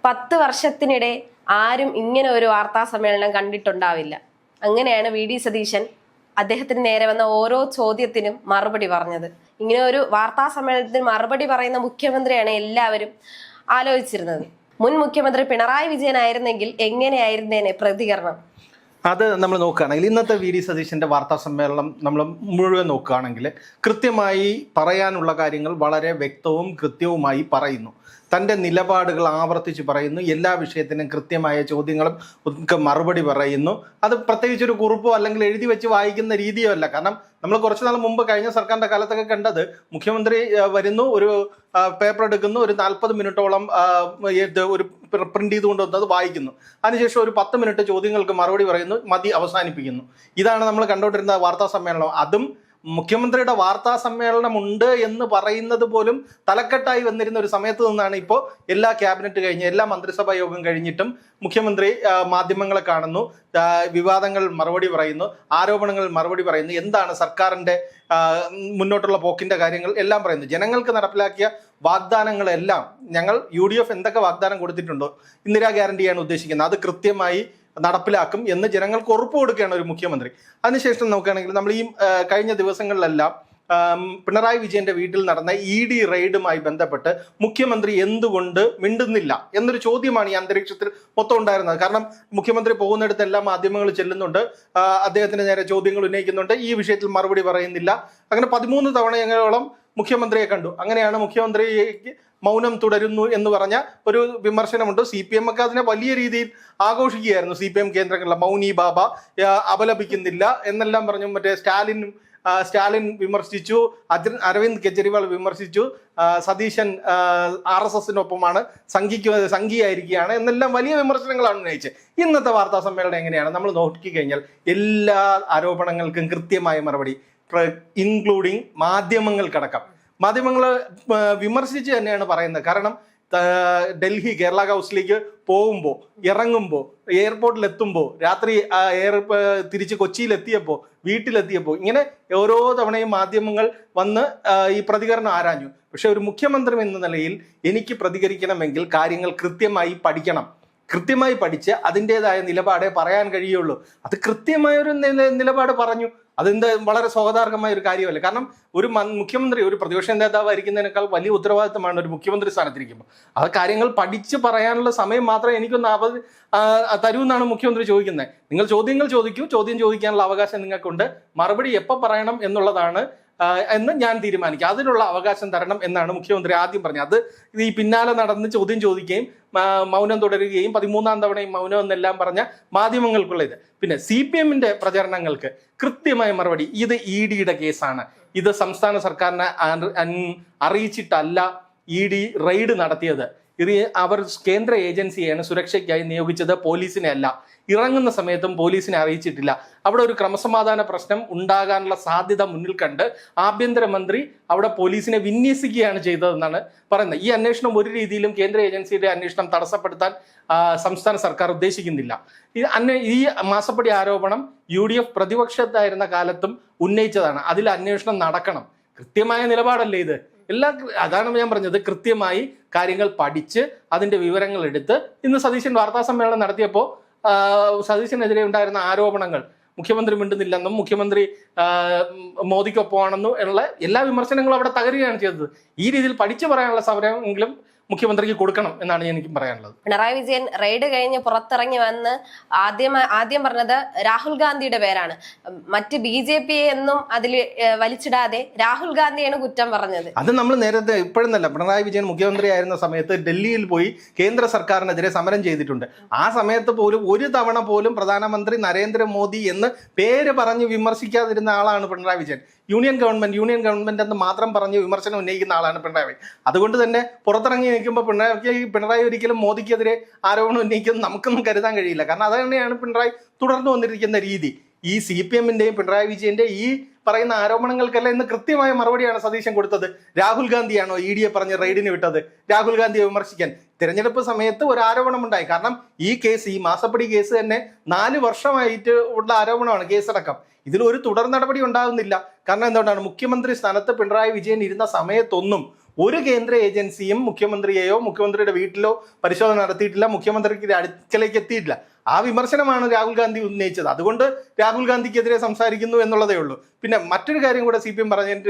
10 വർഷത്തിനിടെ ആരും ഇങ്ങനെ ഒരു വാർത്താ സമ്മേളനം കണ്ടിട്ടുണ്ടാവില്ല. അങ്ങനെയാണ് വി.ഡി. സതീശൻ അദ്ദേഹത്തിന് നേരെ വന്ന ഓരോ ചോദ്യത്തിനും മറുപടി പറഞ്ഞത്. ഇങ്ങനെ ഒരു വാർത്താ സമ്മേളനത്തിന് മറുപടി പറയുന്ന മുഖ്യമന്ത്രിയാണ് എല്ലാവരും ആലോചിച്ചിരുന്നത്. മുൻ മുഖ്യമന്ത്രി പിണറായി വിജയൻ ആയിരുന്നെങ്കിൽ എങ്ങനെയായിരുന്നേനെ പ്രതികരണം? അത് നമ്മൾ നോക്കുകയാണെങ്കിൽ ഇന്നത്തെ വി.ഡി. സതീശന്റെ വാർത്താ സമ്മേളനം നമ്മൾ മുഴുവൻ നോക്കുകയാണെങ്കിൽ കൃത്യമായി പറയാനുള്ള കാര്യങ്ങൾ വളരെ വ്യക്തവും കൃത്യവുമായി പറയുന്നു. തൻ്റെ നിലപാടുകൾ ആവർത്തിച്ച് പറയുന്നു. എല്ലാ വിഷയത്തിനും കൃത്യമായ ചോദ്യങ്ങളും ഒക്കെ മറുപടി പറയുന്നു. അത് പ്രത്യേകിച്ച് ഒരു കുറിപ്പോ അല്ലെങ്കിൽ എഴുതി വെച്ച് വായിക്കുന്ന രീതിയോ അല്ല. കാരണം നമ്മൾ കുറച്ച് നാൾ മുമ്പ് കഴിഞ്ഞ സർക്കാരിൻ്റെ കാലത്തൊക്കെ കണ്ടത് മുഖ്യമന്ത്രി വരുന്നു, ഒരു പേപ്പർ എടുക്കുന്നു, ഒരു 40 മിനിറ്റോളം ഒരു പ്രിന്റ് ചെയ്തുകൊണ്ട് വന്നത് വായിക്കുന്നു. അതിനുശേഷം ഒരു 10 മിനിറ്റ് ചോദ്യങ്ങൾക്ക് മറുപടി പറയുന്നു, മതി, അവസാനിപ്പിക്കുന്നു. ഇതാണ് നമ്മൾ കണ്ടുകൊണ്ടിരുന്ന വാർത്താ സമ്മേളനം. അതും മുഖ്യമന്ത്രിയുടെ വാർത്താ സമ്മേളനം ഉണ്ട് എന്ന് പറയുന്നത് പോലും തലക്കെട്ടായി വന്നിരുന്ന ഒരു സമയത്ത് നിന്നാണ് ഇപ്പോൾ എല്ലാ ക്യാബിനറ്റ് കഴിഞ്ഞ് എല്ലാ മന്ത്രിസഭാ യോഗം കഴിഞ്ഞിട്ടും മുഖ്യമന്ത്രി മാധ്യമങ്ങളെ കാണുന്നു, വിവാദങ്ങൾ മറുപടി പറയുന്നു, ആരോപണങ്ങൾ മറുപടി പറയുന്നു, എന്താണ് സർക്കാരിൻ്റെ മുന്നോട്ടുള്ള പോക്കിൻ്റെ കാര്യങ്ങൾ എല്ലാം പറയുന്നു. ജനങ്ങൾക്ക് നടപ്പിലാക്കിയ വാഗ്ദാനങ്ങളെല്ലാം ഞങ്ങൾ UDF എന്തൊക്കെ വാഗ്ദാനം കൊടുത്തിട്ടുണ്ടോ, ഇന്ദിരാ ഗ്യാരണ്ടിയാണ് ഉദ്ദേശിക്കുന്നത്, അത് കൃത്യമായി നടപ്പിലാക്കും എന്ന് ജനങ്ങൾക്ക് ഉറപ്പ് കൊടുക്കുകയാണ് ഒരു മുഖ്യമന്ത്രി. അതിനുശേഷം നോക്കുകയാണെങ്കിൽ നമ്മൾ ഈ കഴിഞ്ഞ ദിവസങ്ങളിലെല്ലാം പിണറായി വിജയന്റെ വീട്ടിൽ നടന്ന ED റെയ്ഡുമായി ബന്ധപ്പെട്ട് മുഖ്യമന്ത്രി എന്തുകൊണ്ട് മിണ്ടുന്നില്ല എന്നൊരു ചോദ്യമാണ് ഈ അന്തരീക്ഷത്തിൽ മൊത്തം ഉണ്ടായിരുന്നത്. കാരണം മുഖ്യമന്ത്രി പോകുന്നിടത്തെല്ലാം മാധ്യമങ്ങൾ ചെല്ലുന്നുണ്ട്, അദ്ദേഹത്തിന് നേരെ ചോദ്യങ്ങൾ ഉന്നയിക്കുന്നുണ്ട്, ഈ വിഷയത്തിൽ മറുപടി പറയുന്നില്ല. അങ്ങനെ 13 തവണയോളം മുഖ്യമന്ത്രിയെ കണ്ടു. അങ്ങനെയാണ് മുഖ്യമന്ത്രിക്ക് മൗനം തുടരുന്നു എന്ന് പറഞ്ഞ ഒരു വിമർശനമുണ്ട്. CPM ഒക്കെ അതിനെ വലിയ രീതിയിൽ ആഘോഷിക്കുകയായിരുന്നു. CPM കേന്ദ്രങ്ങളിലെ മൗനി ബാബ അപലപിക്കുന്നില്ല എന്നെല്ലാം പറഞ്ഞു. മറ്റേ സ്റ്റാലിൻ വിമർശിച്ചു, അരവിന്ദ് കെജ്രിവാൾ വിമർശിച്ചു, സതീശൻ RSSനൊപ്പമാണ്, സംഘിയായിരിക്കുകയാണ് എന്നെല്ലാം വലിയ വിമർശനങ്ങളാണ് ഉന്നയിച്ചത്. ഇന്നത്തെ വാർത്താ സമ്മേളനം എങ്ങനെയാണ് നമ്മൾ നോക്കിക്കഴിഞ്ഞാൽ എല്ലാ ആരോപണങ്ങൾക്കും കൃത്യമായ മറുപടി, ഇൻക്ലൂഡിങ് മാധ്യമങ്ങൾക്കടക്കം. മാധ്യമങ്ങൾ വിമർശിച്ച് തന്നെയാണ് പറയുന്നത്. കാരണം ഡൽഹി കേരള ഹൗസിലേക്ക് പോകുമ്പോൾ, ഇറങ്ങുമ്പോൾ, എയർപോർട്ടിൽ എത്തുമ്പോൾ, രാത്രി തിരിച്ച് കൊച്ചിയിലെത്തിയപ്പോൾ, വീട്ടിലെത്തിയപ്പോൾ, ഇങ്ങനെ ഓരോ തവണയും മാധ്യമങ്ങൾ വന്ന് ഈ പ്രതികരണം ആരാഞ്ഞു. പക്ഷെ ഒരു മുഖ്യമന്ത്രി എന്ന നിലയിൽ എനിക്ക് പ്രതികരിക്കണമെങ്കിൽ കാര്യങ്ങൾ കൃത്യമായി പഠിക്കണം. കൃത്യമായി പഠിച്ച് അതിൻ്റെതായ നിലപാടേ പറയാൻ കഴിയുള്ളൂ. അത് കൃത്യമായൊരു നിലപാട് പറഞ്ഞു. അതെന്ത് വളരെ സ്വാഗതാർഹമായ ഒരു കാര്യമല്ല. കാരണം ഒരു മുഖ്യമന്ത്രി, ഒരു പ്രതിപക്ഷ നേതാവായിരിക്കുന്നതിനേക്കാൾ വലിയ ഉത്തരവാദിത്തമാണ് ഒരു മുഖ്യമന്ത്രി സ്ഥാനത്തിരിക്കുമ്പോൾ. ആ കാര്യങ്ങൾ പഠിച്ച് പറയാനുള്ള സമയം മാത്രമേ എനിക്കൊന്ന് തരൂ എന്നാണ് മുഖ്യമന്ത്രി ചോദിക്കുന്നത്. നിങ്ങൾ ചോദ്യങ്ങൾ ചോദിക്കൂ, ചോദ്യം ചോദിക്കാനുള്ള അവകാശം നിങ്ങൾക്കുണ്ട്, മറുപടി എപ്പോൾ പറയണം എന്നുള്ളതാണ് എന്ന് ഞാൻ തീരുമാനിക്കുക, അതിനുള്ള അവകാശം തരണം എന്നാണ് മുഖ്യമന്ത്രി ആദ്യം പറഞ്ഞത്. അത് ഈ പിന്നാലെ നടന്ന് ചോദ്യം ചോദിക്കുകയും മൗനം തുടരുകയും 13ാം തവണയും മൗനം എന്നെല്ലാം പറഞ്ഞ മാധ്യമങ്ങൾക്കുള്ള ഇത്. പിന്നെ CPMന്റെ പ്രചരണങ്ങൾക്ക് കൃത്യമായ മറുപടി, ഇത് EDയുടെ കേസാണ്, ഇത് സംസ്ഥാന സർക്കാരിനെ അറിയിച്ചിട്ടല്ല ED റെയ്ഡ് നടത്തിയത്, ഇത് അവർ കേന്ദ്ര ഏജൻസിയാണ് സുരക്ഷയ്ക്കായി നിയോഗിച്ചത്, പോലീസിനെ അല്ല. ഇറങ്ങുന്ന സമയത്തും പോലീസിനെ അറിയിച്ചിട്ടില്ല. അവിടെ ഒരു ക്രമസമാധാന പ്രശ്നം ഉണ്ടാകാനുള്ള സാധ്യത മുന്നിൽ കണ്ട് ആഭ്യന്തരമന്ത്രി അവിടെ പോലീസിനെ വിന്യസിക്കുകയാണ് ചെയ്തതെന്നാണ് പറയുന്നത്. ഈ അന്വേഷണം ഒരു രീതിയിലും കേന്ദ്ര ഏജൻസിയുടെ അന്വേഷണം തടസ്സപ്പെടുത്താൻ സംസ്ഥാന സർക്കാർ ഉദ്ദേശിക്കുന്നില്ല. ഈ മാസപ്പടി ആരോപണം UDF പ്രതിപക്ഷത്തായിരുന്ന കാലത്തും ഉന്നയിച്ചതാണ്. അതിൽ അന്വേഷണം നടക്കണം. കൃത്യമായ നിലപാടല്ലേ ഇത്? അതാണ് ഞാൻ പറഞ്ഞത്, കൃത്യമായി കാര്യങ്ങൾ പഠിച്ച് അതിന്റെ വിവരങ്ങൾ എടുത്ത്. ഇന്ന് സതീശൻ വാർത്താ സമ്മേളനം നടത്തിയപ്പോൾ സതീശനെതിരെ ഉണ്ടായിരുന്ന ആരോപണങ്ങൾ, മുഖ്യമന്ത്രി മിണ്ടുന്നില്ലെന്നും മുഖ്യമന്ത്രി മോദിക്കൊപ്പമാണെന്നും ഉള്ള എല്ലാ വിമർശനങ്ങളും അവിടെ തകരുകയാണ് ചെയ്തത്. ഈ രീതിയിൽ പഠിച്ചു പറയാനുള്ള സമരമെങ്കിലും മുഖ്യമന്ത്രിക്ക് കൊടുക്കണം എന്നാണ് എനിക്കും പറയാനുള്ളത്. പിണറായി വിജയൻ റെയ്ഡ് കഴിഞ്ഞ് പുറത്തിറങ്ങി വന്ന് ആദ്യം പറഞ്ഞത് രാഹുൽ ഗാന്ധിയുടെ പേരാണ്. മറ്റ് BJP എന്നും അതിൽ വലിച്ചിടാതെ രാഹുൽ ഗാന്ധിയാണ് കുറ്റം പറഞ്ഞത്. അത് നമ്മൾ നേരത്തെ ഇപ്പോഴെന്നല്ല, പിണറായി വിജയൻ മുഖ്യമന്ത്രി ആയിരുന്ന സമയത്ത് ഡൽഹിയിൽ പോയി കേന്ദ്ര സർക്കാരിനെതിരെ സമരം ചെയ്തിട്ടുണ്ട്. ആ സമയത്ത് പോലും ഒരു തവണ പോലും പ്രധാനമന്ത്രി നരേന്ദ്രമോദി എന്ന് പേര് പറഞ്ഞ് വിമർശിക്കാതിരുന്ന ആളാണ് പിണറായി വിജയൻ. യൂണിയൻ ഗവൺമെന്റ് എന്ന് മാത്രം പറഞ്ഞ് വിമർശനം ഉന്നയിക്കുന്ന ആളാണ് പിണറായി വിജയൻ. അതുകൊണ്ട് തന്നെ പുറത്തിറങ്ങി നിൽക്കുമ്പോൾ പിണറായി ഒരിക്കലും മോദിക്കെതിരെ ആരോപണം ഉന്നയിക്കുന്നത് നമുക്കൊന്നും കരുതാൻ കഴിയില്ല. കാരണം അത് തന്നെയാണ് പിണറായി തുടർന്നു വന്നിരിക്കുന്ന രീതി. ഈ CPMന്റെയും പിണറായി വിജയന്റെ ഈ പറയുന്ന ആരോപണങ്ങൾക്കെല്ലാം ഇന്ന് കൃത്യമായ മറുപടിയാണ് സതീശൻ കൊടുത്തത്. രാഹുൽ ഗാന്ധിയാണോ EDയെ പറഞ്ഞ് റെയ്ഡിന് വിട്ടത്? രാഹുൽ ഗാന്ധിയെ വിമർശിക്കാൻ തിരഞ്ഞെടുപ്പ് സമയത്ത് ഒരു ആരോപണമുണ്ടായി. കാരണം ഈ കേസ്, ഈ മാസപ്പടി കേസ് തന്നെ 4 വർഷമായിട്ട് ഉള്ള ആരോപണമാണ്, കേസടക്കം. ഇതിലൊരു തുടർ നടപടി ഉണ്ടാകുന്നില്ല. കാരണം എന്തുകൊണ്ടാണ്? മുഖ്യമന്ത്രി സ്ഥാനത്ത് പിണറായി വിജയൻ ഇരുന്ന സമയത്തൊന്നും ഒരു കേന്ദ്ര ഏജൻസിയും മുഖ്യമന്ത്രിയെയോ മുഖ്യമന്ത്രിയുടെ വീട്ടിലോ പരിശോധന നടത്തിയിട്ടില്ല, മുഖ്യമന്ത്രിക്ക് അടുക്കലേക്ക് എത്തിയിട്ടില്ല. ആ വിമർശനമാണ് രാഹുൽ ഗാന്ധി ഉന്നയിച്ചത്. അതുകൊണ്ട് രാഹുൽ ഗാന്ധിക്കെതിരെ സംസാരിക്കുന്നു എന്നുള്ളതേ ഉള്ളൂ. പിന്നെ മറ്റൊരു കാര്യം കൂടെ CPM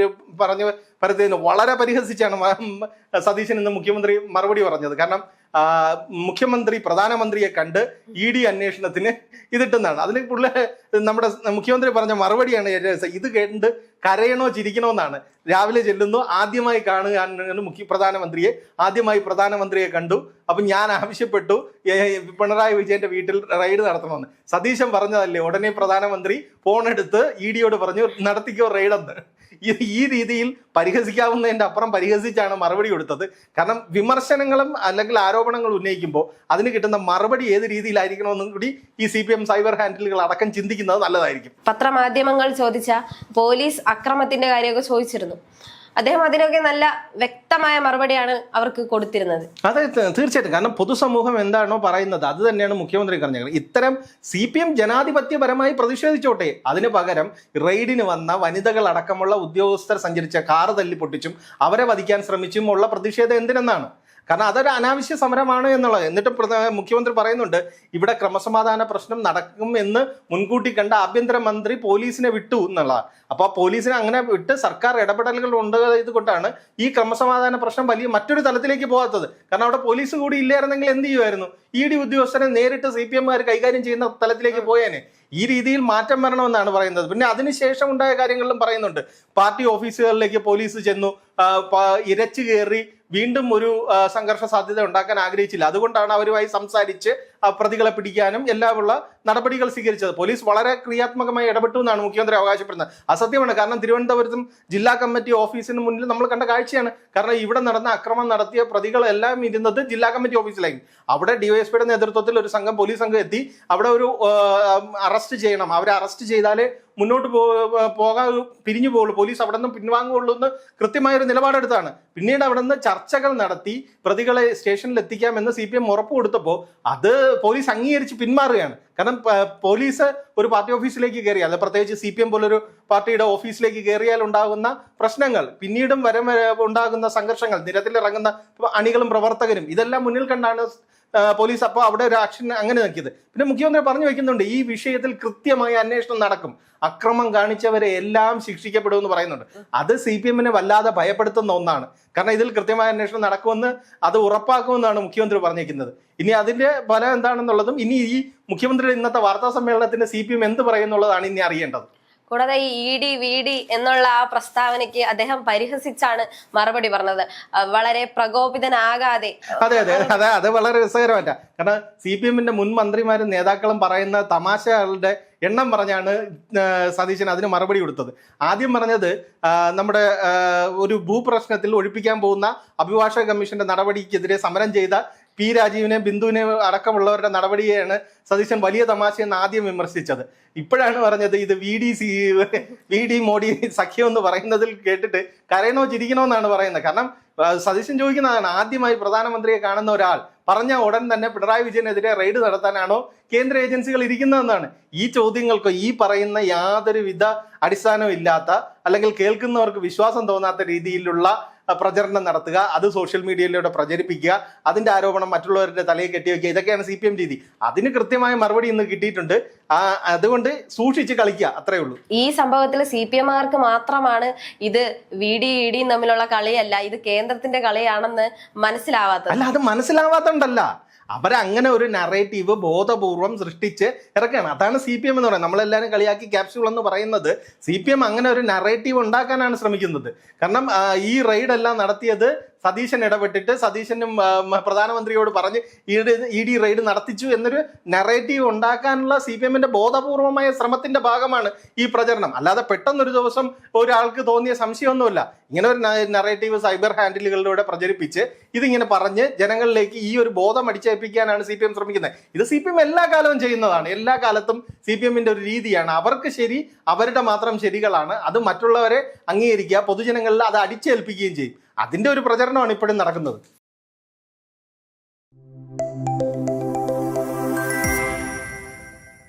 പറഞ്ഞു പരത്തുന്നു, വളരെ പരിഹസിച്ചാണ് സതീശൻ ഇന്ന് മുഖ്യമന്ത്രി മറുപടി പറഞ്ഞത്. കാരണം മുഖ്യമന്ത്രി പ്രധാനമന്ത്രിയെ കണ്ട് ED അന്വേഷണത്തിന് ഇതിട്ടെന്നാണ്. അതിന് നമ്മുടെ മുഖ്യമന്ത്രി പറഞ്ഞ മറുപടിയാണ് ഇത് കേട്ട് കരയണോ ചിരിക്കണോ എന്നാണ്. രാവിലെ ചെല്ലുന്നു, ആദ്യമായി കാണുക പ്രധാനമന്ത്രിയെ കണ്ടു. അപ്പൊ ഞാൻ ആവശ്യപ്പെട്ടു പിണറായി വിജയന്റെ വീട്ടിൽ റെയ്ഡ് നടത്തണമെന്ന്. സതീശൻ പറഞ്ഞതല്ലേ, ഉടനെ പ്രധാനമന്ത്രി ഫോൺ എടുത്ത് EDയോട് പറഞ്ഞു നടത്തിക്കോ റെയ്ഡെന്ന്. ഈ രീതിയിൽ പരിഹസിക്കാവുന്നതിന്റെ അപ്പുറം പരിഹസിച്ചാണ് മറുപടി കൊടുത്തത്. കാരണം വിമർശനങ്ങളും അല്ലെങ്കിൽ ആരോപണങ്ങൾ ഉന്നയിക്കുമ്പോൾ അതിന് കിട്ടുന്ന മറുപടി ഏത് രീതിയിലായിരിക്കണമെന്നും കൂടി ഈ CPM സൈബർ ഹാൻഡിലുകൾ അടക്കം ചിന്തിക്കുന്നത് നല്ലതായിരിക്കും. പത്രമാധ്യമങ്ങൾ ചോദിച്ച പോലീസ് അക്രമത്തിന്റെ കാര്യമൊക്കെ ചോദിച്ചിരുന്നു. അദ്ദേഹം അതിനൊക്കെ നല്ല വ്യക്തമായ മറുപടിയാണ് അവർക്ക് കൊടുത്തിരുന്നത്. അതെ, തീർച്ചയായിട്ടും. കാരണം പൊതുസമൂഹം എന്താണോ പറയുന്നത് അത് തന്നെയാണ് മുഖ്യമന്ത്രി പറഞ്ഞത്. ഇത്തരം CPM ജനാധിപത്യപരമായി പ്രതിഷേധിച്ചോട്ടെ, അതിന് പകരം റെയ്ഡിന് വന്ന വനിതകൾ അടക്കമുള്ള ഉദ്യോഗസ്ഥർ സഞ്ചരിച്ച കാറ് തല്ലി പൊട്ടിച്ചും അവരെ വധിക്കാൻ ശ്രമിച്ചും ഉള്ള പ്രതിഷേധം എന്തിനെന്നാണ്. കാരണം അതൊരു അനാവശ്യ സമരമാണ് എന്നുള്ളത്. എന്നിട്ട് മുഖ്യമന്ത്രി പറയുന്നുണ്ട് ഇവിടെ ക്രമസമാധാന പ്രശ്നം നടക്കും എന്ന് മുൻകൂട്ടി കണ്ട ആഭ്യന്തരമന്ത്രി പോലീസിനെ വിട്ടു എന്നുള്ളതാണ്. അപ്പോൾ പോലീസിനെ അങ്ങനെ വിട്ട് സർക്കാർ ഇടപെടലുകൾ ഉണ്ടായത് കൊണ്ടാണ് ഈ ക്രമസമാധാന പ്രശ്നം വലിയ മറ്റൊരു തലത്തിലേക്ക് പോകാത്തത്. കാരണം അവിടെ പോലീസ് കൂടി ഇല്ലായിരുന്നെങ്കിൽ എന്ത് ചെയ്യുമായിരുന്നു? ED ഉദ്യോഗസ്ഥരെ നേരിട്ട് CPMകാർ കൈകാര്യം ചെയ്യുന്ന തലത്തിലേക്ക് പോയേനെ. ഈ രീതിയിൽ മാറ്റം വരണമെന്നാണ് പറയുന്നത്. പിന്നെ അതിനുശേഷം ഉണ്ടായ കാര്യങ്ങളിലും പറയുന്നുണ്ട്. പാർട്ടി ഓഫീസുകളിലേക്ക് പോലീസ് ചെന്നു, ഇരച്ചു കയറി വീണ്ടും ഒരു സംഘർഷ സാധ്യത ഉണ്ടാക്കാൻ ആഗ്രഹിച്ചില്ല. അതുകൊണ്ടാണ് അവരുമായി സംസാരിച്ച് പ്രതികളെ പിടിക്കാനും എല്ലാമുള്ള നടപടികൾ സ്വീകരിച്ചത്. പോലീസ് വളരെ ക്രിയാത്മകമായി ഇടപെട്ടു എന്നാണ് മുഖ്യമന്ത്രി അവകാശപ്പെടുന്നത്. അസത്യമാണ്. കാരണം തിരുവനന്തപുരത്തും ജില്ലാ കമ്മിറ്റി ഓഫീസിന് മുന്നിൽ നമ്മൾ കണ്ട കാഴ്ചയാണ്. കാരണം ഇവിടെ നടന്ന അക്രമം നടത്തിയ പ്രതികളെല്ലാം ഇരുന്നത് ജില്ലാ കമ്മിറ്റി ഓഫീസിലായിരുന്നു. അവിടെ DYSPയുടെ നേതൃത്വത്തിൽ ഒരു പോലീസ് സംഘം എത്തി അവിടെ ഒരു അറസ്റ്റ് ചെയ്യണം, അവരെ അറസ്റ്റ് ചെയ്താലേ മുന്നോട്ട് പിരിഞ്ഞു പോകുള്ളൂ, പോലീസ് അവിടെ നിന്ന് പിൻവാങ്ങുള്ളൂ എന്ന് കൃത്യമായൊരു നിലപാടെടുത്താണ്. പിന്നീട് അവിടെ നിന്ന് ചർച്ചകൾ നടത്തി പ്രതികളെ സ്റ്റേഷനിൽ എത്തിക്കാമെന്ന് CPM ഉറപ്പ് കൊടുത്തപ്പോൾ അത് പോലീസ് അംഗീകരിച്ച് പിന്മാറുകയാണ്. കാരണം പോലീസ് ഒരു പാർട്ടി ഓഫീസിലേക്ക് കയറിയാൽ, പ്രത്യേകിച്ച് CPM പോലൊരു പാർട്ടിയുടെ ഓഫീസിലേക്ക് കയറിയാൽ ഉണ്ടാകുന്ന പ്രശ്നങ്ങൾ, പിന്നീടും ഉണ്ടാകുന്ന സംഘർഷങ്ങൾ, നിരത്തിലിറങ്ങുന്ന അണികളും പ്രവർത്തകരും ഇതെല്ലാം മുന്നിൽ കണ്ടാണ് പോലീസ് അപ്പോൾ അവിടെ ഒരു ആക്ഷൻ അങ്ങനെ നോക്കിയത്. പിന്നെ മുഖ്യമന്ത്രി പറഞ്ഞു വെക്കുന്നുണ്ട് ഈ വിഷയത്തിൽ കൃത്യമായ അന്വേഷണം നടക്കും, അക്രമം കാണിച്ചവരെ എല്ലാം ശിക്ഷിക്കപ്പെടുമെന്ന് പറയുന്നുണ്ട്. അത് CPMനെ വല്ലാതെ ഭയപ്പെടുത്തുന്ന ഒന്നാണ്. കാരണം ഇതിൽ കൃത്യമായ അന്വേഷണം നടക്കുമെന്ന് അത് ഉറപ്പാക്കുമെന്നാണ് മുഖ്യമന്ത്രി പറഞ്ഞിരിക്കുന്നത്. ഇനി അതിന്റെ ഫലം എന്താണെന്നുള്ളതും ഇനി ഈ മുഖ്യമന്ത്രിയുടെ ഇന്നത്തെ വാർത്താ സമ്മേളനത്തിന് CPM എന്ത് പറയുന്നുള്ളതാണ് ഇനി അറിയേണ്ടത്. കൂടാതെ ഈ ED VD എന്നുള്ള ആ പ്രസ്താവനയ്ക്ക് അദ്ദേഹം പരിഹസിച്ചാണ് മറുപടി പറഞ്ഞത്, വളരെ പ്രകോപിതനാകാതെ. അതെ അതെ അതെ അത് വളരെ രസകരമല്ല. കാരണം CPMന്റെ മുൻ മന്ത്രിമാരും നേതാക്കളും പറയുന്ന തമാശകളുടെ എണ്ണം പറഞ്ഞാണ് സതീശൻ അതിന് മറുപടി കൊടുത്തത്. ആദ്യം പറഞ്ഞത് നമ്മുടെ ഒരു ഭൂപ്രശ്നത്തിൽ ഒഴിപ്പിക്കാൻ പോകുന്ന അഭിഭാഷക കമ്മീഷന്റെ നടപടിക്കെതിരെ സമരം ചെയ്ത P. രാജീവിനെ ബിന്ദുവിനെ അടക്കമുള്ളവരുടെ നടപടിയെയാണ് സതീശൻ വലിയ തമാശയെന്ന് ആദ്യം വിമർശിച്ചത്. ഇപ്പോഴാണ് പറഞ്ഞത് ഇത് VD മോഡി സഖ്യം എന്ന് പറയുന്നതിൽ കേട്ടിട്ട് കരയണോ ചിരിക്കണോ എന്നാണ് പറയുന്നത്. കാരണം സതീശൻ ചോദിക്കുന്നതാണ്, ആദ്യമായി പ്രധാനമന്ത്രിയെ കാണുന്ന ഒരാൾ പറഞ്ഞ ഉടൻ തന്നെ പിണറായി വിജയനെതിരെ റെയ്ഡ് നടത്താനാണോ കേന്ദ്ര ഏജൻസികൾ ഇരിക്കുന്നതെന്നാണ്. ഈ ചോദ്യങ്ങൾക്ക് ഈ പറയുന്ന യാതൊരുവിധ അടിസ്ഥാനവും ഇല്ലാത്ത അല്ലെങ്കിൽ കേൾക്കുന്നവർക്ക് വിശ്വാസം തോന്നാത്ത രീതിയിലുള്ള പ്രചരണം നടത്തുക, അത് സോഷ്യൽ മീഡിയയിലൂടെ പ്രചരിപ്പിക്കുക, അതിന്റെ ആരോപണം മറ്റുള്ളവരുടെ തലയിൽ കെട്ടിവെക്കുക, ഇതൊക്കെയാണ് CPM രീതി. അതിന് കൃത്യമായ മറുപടി ഇന്ന് കിട്ടിയിട്ടുണ്ട്. അതുകൊണ്ട് സൂക്ഷിച്ച് കളിക്കുക, അത്രേ ഉള്ളൂ. ഈ സംഭവത്തിൽ CPMകാർക്ക് മാത്രമാണ് ഇത് VD ED തമ്മിലുള്ള കളിയല്ല, ഇത് കേന്ദ്രത്തിന്റെ കളിയാണെന്ന് മനസ്സിലാവാത്തത്. അല്ല, അത് മനസ്സിലാവാത്തണ്ടല്ല, അവരങ്ങനെ ഒരു നറേറ്റീവ് ബോധപൂർവം സൃഷ്ടിച്ച് ഇറക്കുകയാണ്. അതാണ് CPM എന്ന് പറയുന്നത്. നമ്മളെല്ലാവരും കളിയാക്കി ക്യാപ്സ്യൂൾ എന്ന് പറയുന്നത് CPM അങ്ങനെ ഒരു നറേറ്റീവ് ഉണ്ടാക്കാനാണ് ശ്രമിക്കുന്നത്. കാരണം ഈ റെയ്ഡ് എല്ലാം നടത്തിയത് സതീശൻ ഇടപെട്ടിട്ട് സതീശനും പ്രധാനമന്ത്രിയോട് പറഞ്ഞ് ED റെയ്ഡ് നടത്തിച്ചു എന്നൊരു നറേറ്റീവ് ഉണ്ടാക്കാനുള്ള CPMന്റെ ബോധപൂർവമായ ശ്രമത്തിന്റെ ഭാഗമാണ് ഈ പ്രചരണം. അല്ലാതെ പെട്ടെന്നൊരു ദിവസം ഒരാൾക്ക് തോന്നിയ സംശയമൊന്നുമില്ല. ഇങ്ങനെ ഒരു നറേറ്റീവ് സൈബർ ഹാൻഡിലുകളിലൂടെ പ്രചരിപ്പിച്ച് ഇതിങ്ങനെ പറഞ്ഞ് ജനങ്ങളിലേക്ക് ഈ ഒരു ബോധം അടിച്ചേൽപ്പിക്കാനാണ് CPM ശ്രമിക്കുന്നത്. ഇത് CPM എല്ലാ കാലവും ചെയ്യുന്നതാണ്. എല്ലാ കാലത്തും CPMന്റെ ഒരു രീതിയാണ്. അവർക്ക് ശരി, അവരുടെ മാത്രം ശരികളാണ്. അത് മറ്റുള്ളവരെ അംഗീകരിക്കുക, പൊതുജനങ്ങളിൽ അത് അടിച്ചേൽപ്പിക്കുകയും ചെയ്യും. അതിന്റെ ഒരു പ്രചരണമാണ് ഇപ്പോഴും നടക്കുന്നത്.